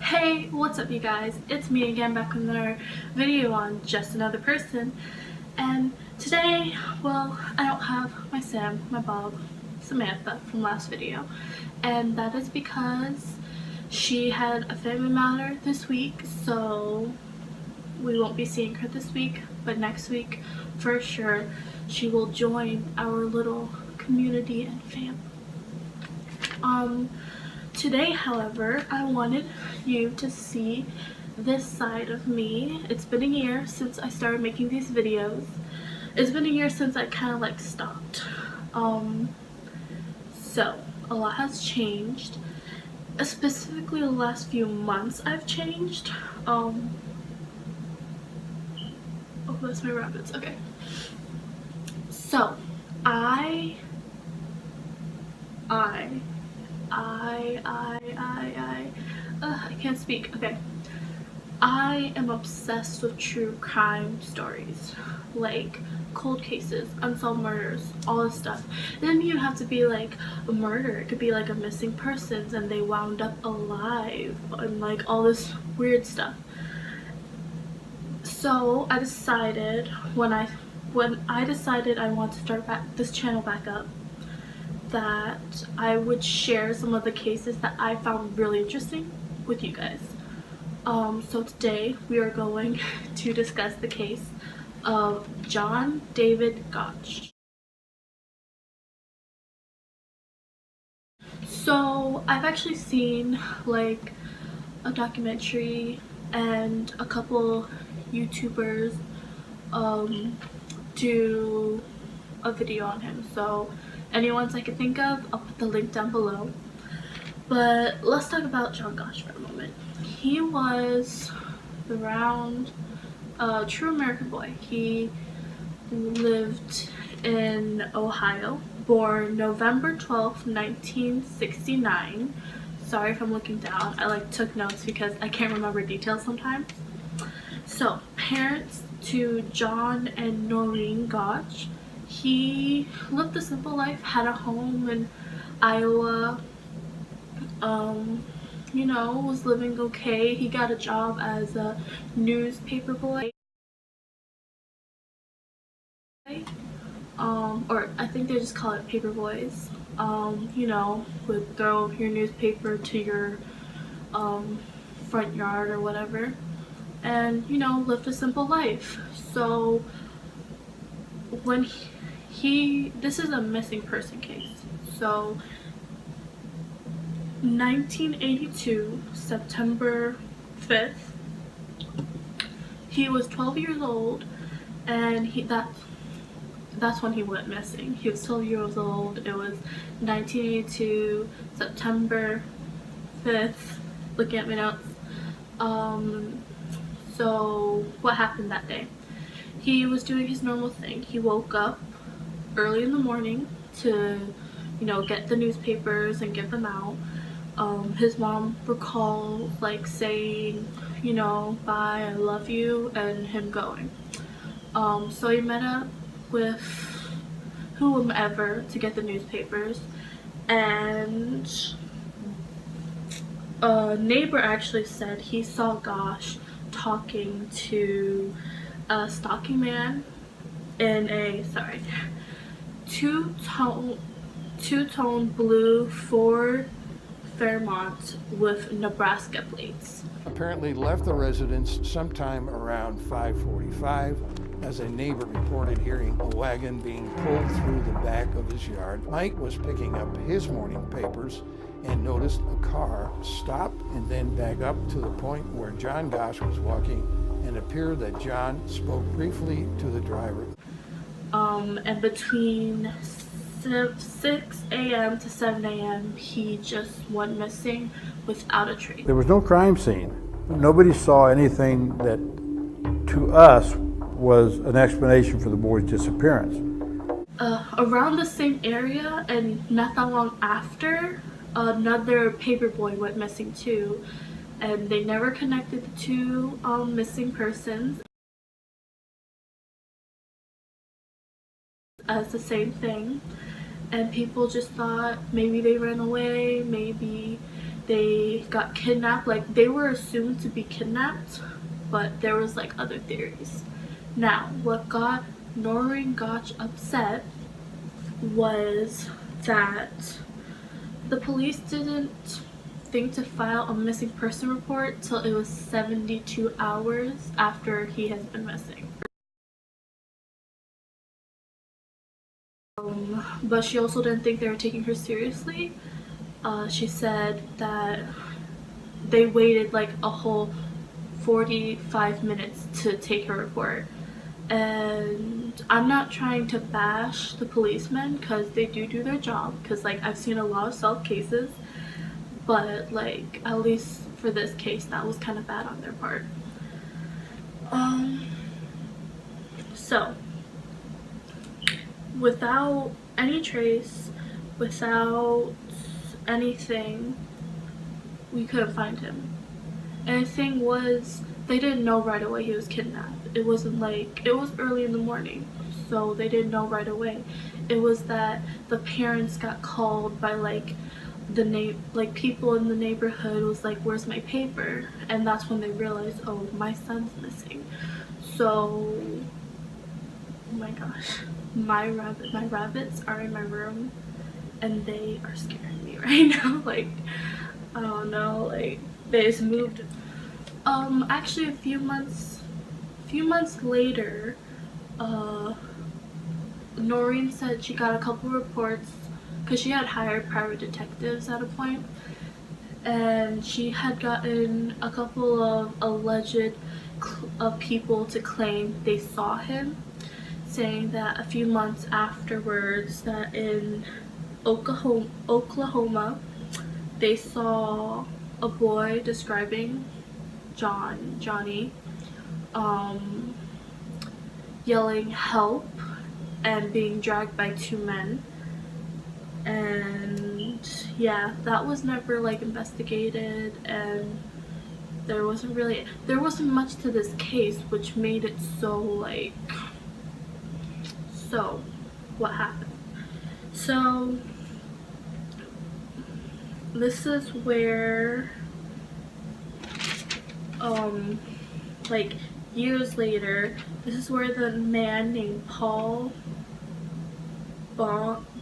Hey, what's up you guys? It's me again, back with another video on Just Another Person. And today, well, I don't have my Sam, my Bob, Samantha from last video. And that is because she had a family matter this week, so we won't be seeing her this week, but next week for sure she will join our little community and family. Today, however, I wanted you to see this side of me. It's been a year since I started making these videos. It's been a year since I kind of like stopped. So a lot has changed. Specifically the last few months I've changed. Oh, that's my rabbits. Okay. So I can't speak. Okay. I am obsessed with true crime stories, like cold cases, unsolved murders, all this stuff. It doesn't even have to be like a murder. It could be like a missing persons and they wound up alive and like all this weird stuff. So I decided when I decided I want to start this channel back up, that I would share some of the cases that I found really interesting with you guys. So today we are going to discuss the case of John David Gosch. So I've actually seen like a documentary and a couple YouTubers do a video on him. So any ones I can think of, I'll put the link down below. But let's talk about John Gosch for a moment. He was around a true American boy. He lived in Ohio, born November 12th, 1969. Sorry if I'm looking down. I like took notes because I can't remember details sometimes. So, parents to John and Noreen Gosch. He lived a simple life, had a home in Iowa, you know, was living okay. He got a job as a newspaper boy. Or I think they just call it paper boys. You know, would throw your newspaper to your front yard or whatever, and you know, lived a simple life. So when this is a missing person case. So 1982, September 5th, he was 12 years old, and that's when he went missing. He was 12 years old. It was 1982, September 5th. Looking at my notes. So what happened that day? He was doing his normal thing. He woke up early in the morning to, you know, get the newspapers and give them out. His mom recalls like saying, you know, bye, I love you, and him going. So he met up with whomever to get the newspapers, and a neighbor actually said he saw Gosch talking to a stalking man in a two-tone blue Ford Fairmont with Nebraska plates. Apparently left the residence sometime around 5:45 as a neighbor reported hearing a wagon being pulled through the back of his yard. Mike was picking up his morning papers and noticed a car stop and then back up to the point where John Gosch was walking, and it appeared that John spoke briefly to the driver. And between 6 a.m. to 7 a.m. he just went missing without a trace. There was no crime scene. Nobody saw anything that to us was an explanation for the boy's disappearance. Around the same area and not that long after, another paper boy went missing too, and they never connected the two missing persons as the same thing. and people just thought maybe they ran away, maybe they got kidnapped. Like, they were assumed to be kidnapped, but there was like other theories. Now, what got Noreen Gosch upset was that the police didn't think to file a missing person report till it was 72 hours after he has been missing. But she also didn't think they were taking her seriously. She said that they waited like a whole 45 minutes to take her report. And I'm not trying to bash the policemen because they do their job, because like I've seen a lot of solved cases, but like at least for this case that was kind of bad on their part. So without any trace, without anything, we couldn't find him. And the thing was, they didn't know right away he was kidnapped. It wasn't like, it was early in the morning, so they didn't know right away. It was that the parents got called by like people in the neighborhood was like, where's my paper? And that's when they realized, oh, my son's missing. So, oh my gosh, my rabbits are in my room and they are scaring me right now. Like, I don't know, like they just moved. Actually a few months later, Noreen said she got a couple reports because she had hired private detectives at a point, and she had gotten a couple of alleged people to claim they saw him, saying that a few months afterwards that in Oklahoma they saw a boy describing Johnny yelling help and being dragged by two men. And yeah, that was never like investigated, and there wasn't much to this case, which made it so like, so what happened? So this is where like years later, this is where the man named Paul Bonacy,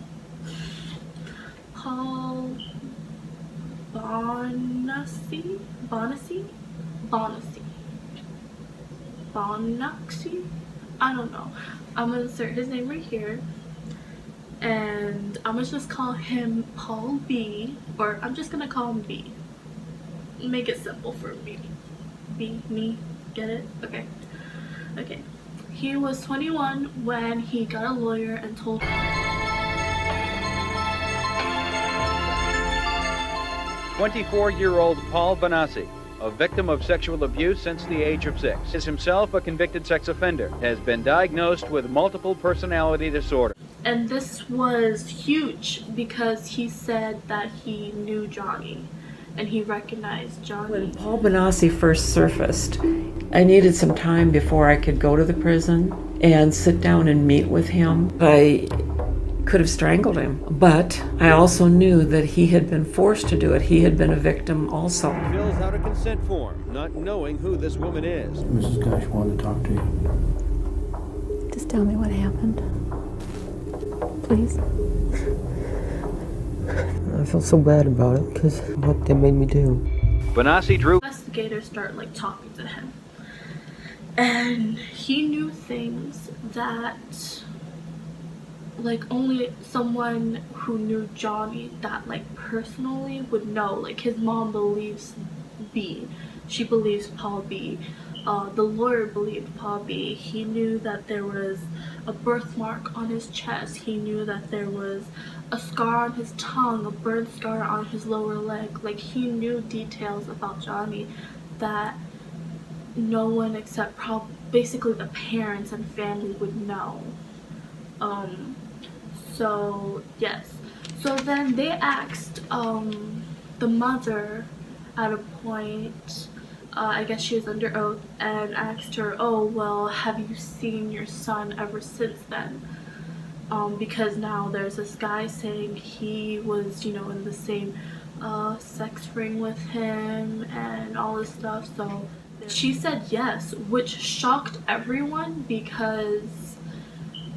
I don't know. I'm gonna insert his name right here, and I'm gonna just call him Paul B, or I'm just gonna call him B. Make it simple for me. Me, get it? Okay. He was 21 when he got a lawyer and told 24-year-old Paul Bonassi, a victim of sexual abuse since the age of 6, is himself a convicted sex offender, has been diagnosed with multiple personality disorder. And this was huge because he said that he knew Johnny and he recognized Johnny. When Paul Bonassi first surfaced, I needed some time before I could go to the prison and sit down and meet with him. I could have strangled him, but I also knew that he had been forced to do it. He had been a victim also. Fills out a consent form, not knowing who this woman is. Mrs. Gosch wanted to talk to you. Just tell me what happened, please. I feel so bad about it because what they made me do. Bonassi drew. Investigators start like talking to him, and he knew things that like only someone who knew Johnny that like personally would know. Like his mom believes B, she believes Paul B, the lawyer believed Paul B. He knew that there was a birthmark on his chest. He knew that there was a scar on his tongue, a burn scar on his lower leg. Like he knew details about Johnny that no one except basically the parents and family would know. So yes, so then they asked the mother at a point, I guess she was under oath, and asked her, oh well, have you seen your son ever since then? because now there's this guy saying he was, you know, in the same sex ring with him and all this stuff. So she said yes, which shocked everyone because,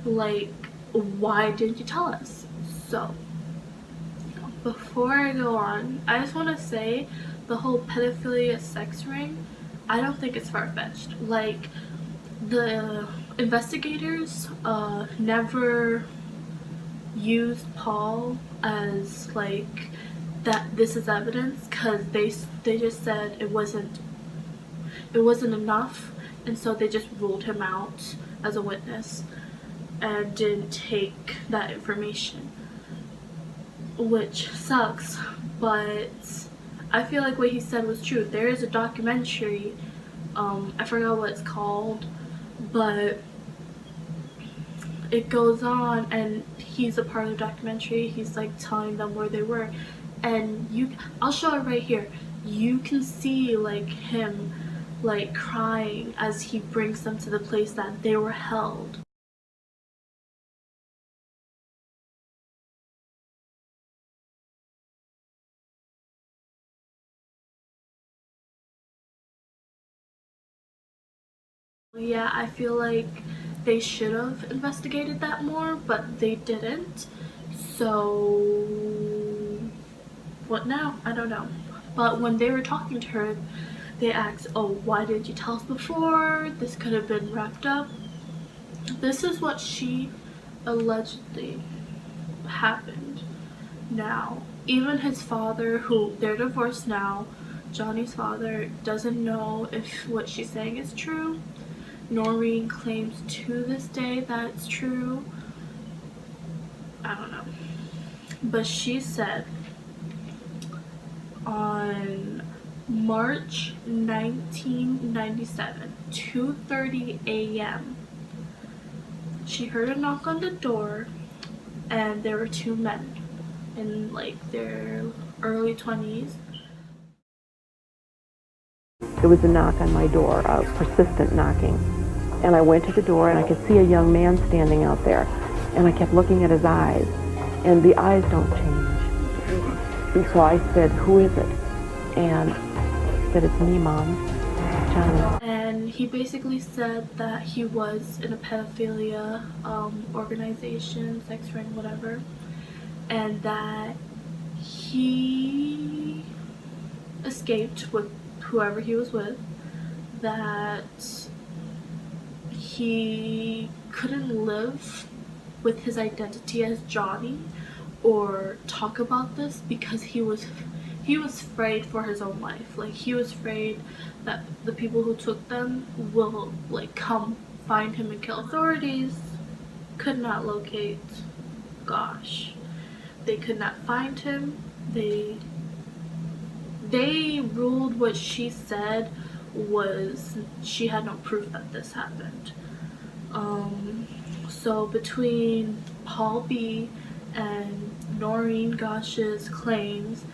like, why didn't you tell us? So before I go on, I just want to say the whole pedophilia sex ring, I don't think it's far-fetched. Like, the investigators never used Paul as like that this is evidence, because they just said it wasn't enough, and so they just ruled him out as a witness and didn't take that information, which sucks. But I feel like what he said was true. There is a documentary, I forgot what it's called, but it goes on, and he's a part of the documentary. He's like telling them where they were, and I'll show it right here. You can see like him like crying as he brings them to the place that they were held. Yeah, I feel like they should have investigated that more, but they didn't. So what now? I don't know. But when they were talking to her, they asked, oh, why didn't you tell us before? This could have been wrapped up. This is what she allegedly happened. Now, even his father, who they're divorced now, Johnny's father, doesn't know if what she's saying is true. Noreen claims to this day that it's true. I don't know. But she said on March 1997, 2:30 a.m., she heard a knock on the door, and there were two men in like their early 20s. There was a knock on my door, a persistent knocking. And I went to the door, and I could see a young man standing out there. And I kept looking at his eyes, and the eyes don't change. And so I said, who is it? And he said, it's me, Mom, Johnny. And he basically said that he was in a pedophilia organization, sex ring, whatever, and that he escaped with whoever he was with, that he couldn't live with his identity as Johnny or talk about this because he was afraid for his own life. Like, he was afraid that the people who took them will like come find him and kill. Authorities could not locate Gosch. They could not find him. They ruled what she said was she had no proof that this happened. So between Paul B. and Noreen Gosch's claims,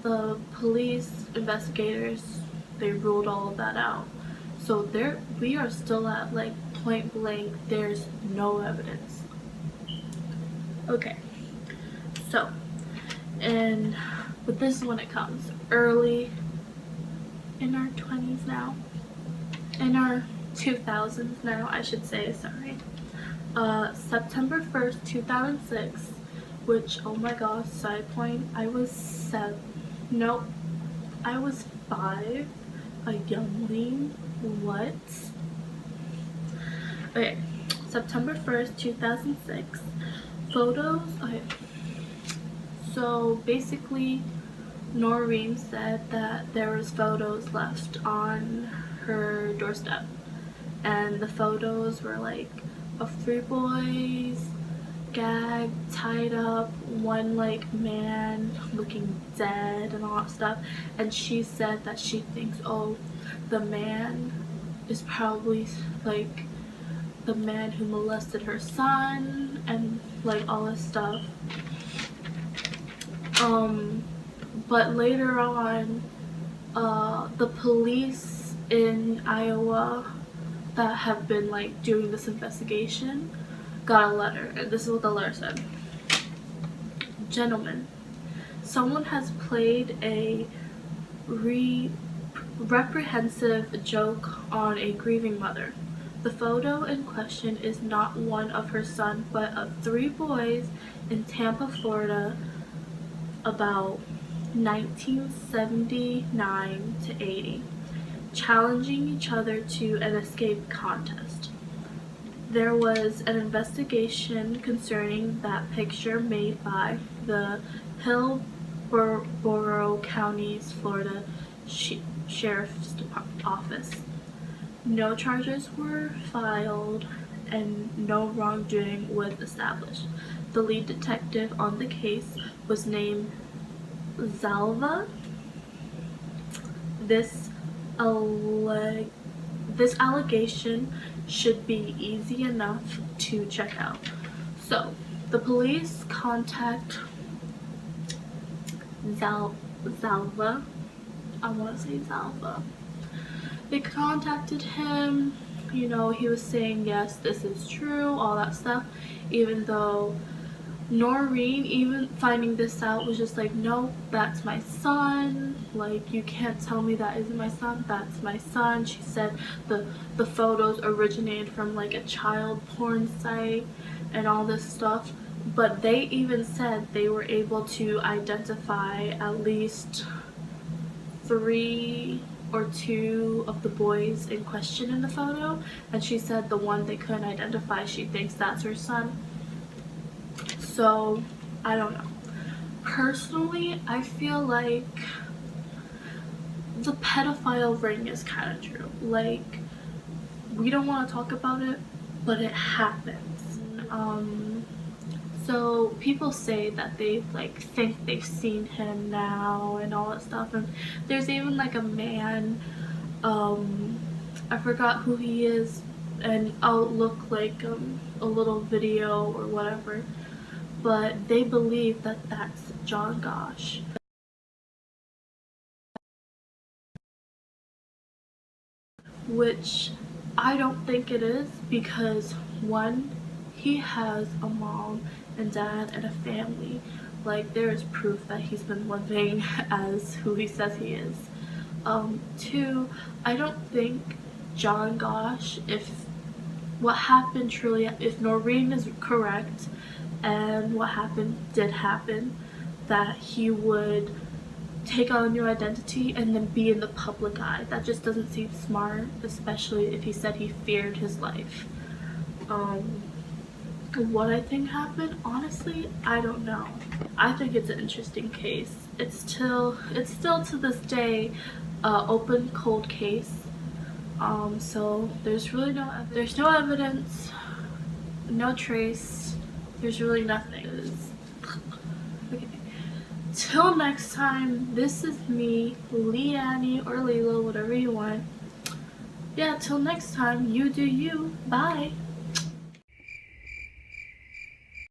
the police investigators, they ruled all of that out. So we are still at like point blank, there's no evidence. Okay, so, but this is when it comes. Early in our 20s now. In our 2000s now, I should say, sorry. September 1st, 2006, which, oh my gosh, side point, I was 5, a youngling. What? Okay, September 1st, 2006. Photos. Okay. So basically, Noreen said that there was photos left on her doorstep, and the photos were like of 3 boys gagged, tied up, one like man looking dead and all that stuff. And she said that she thinks, oh, the man is probably like the man who molested her son and like all this stuff. But later on, the police in Iowa that have been like doing this investigation, got a letter, and this is what the letter said. Gentlemen, someone has played a reprehensive joke on a grieving mother. The photo in question is not one of her son, but of 3 boys in Tampa, Florida, about 1979 to 80, challenging each other to an escape contest. There was an investigation concerning that picture made by the Hillsborough County's Florida Sheriff's Office. No charges were filed and no wrongdoing was established. The lead detective on the case was named Zalva. This allegation should be easy enough to check out. So, the police contact Zalva. I want to say Zalva. They contacted him. You know, he was saying, yes, this is true, all that stuff, even though Noreen, even finding this out, was just like, no, that's my son. Like, you can't tell me that isn't my son. That's my son. She said the photos originated from like a child porn site and all this stuff. But they even said they were able to identify at least 3 or 2 of the boys in question in the photo. And she said the one they couldn't identify, she thinks that's her son. So, I don't know. Personally, I feel like the pedophile ring is kind of true. Like, we don't want to talk about it, but it happens. So people say that they like think they've seen him now and all that stuff, and there's even like a man, I forgot who he is, and I'll look like a little video or whatever, but they believe that that's John Gosch. Which I don't think it is, because one, he has a mom and dad and a family. Like, there is proof that he's been living as who he says he is. 2, I don't think John Gosch, if what happened truly, if Noreen is correct and what happened did happen, that he would take on a new identity and then be in the public eye. That just doesn't seem smart, especially if he said he feared his life. What I think happened, honestly, I don't know. I think it's an interesting case. It's still to this day open cold case. So there's really no evidence, no trace. There's really nothing. Okay. Till next time, this is me, Leannie or Lila, whatever you want. Yeah, till next time, you do you. Bye.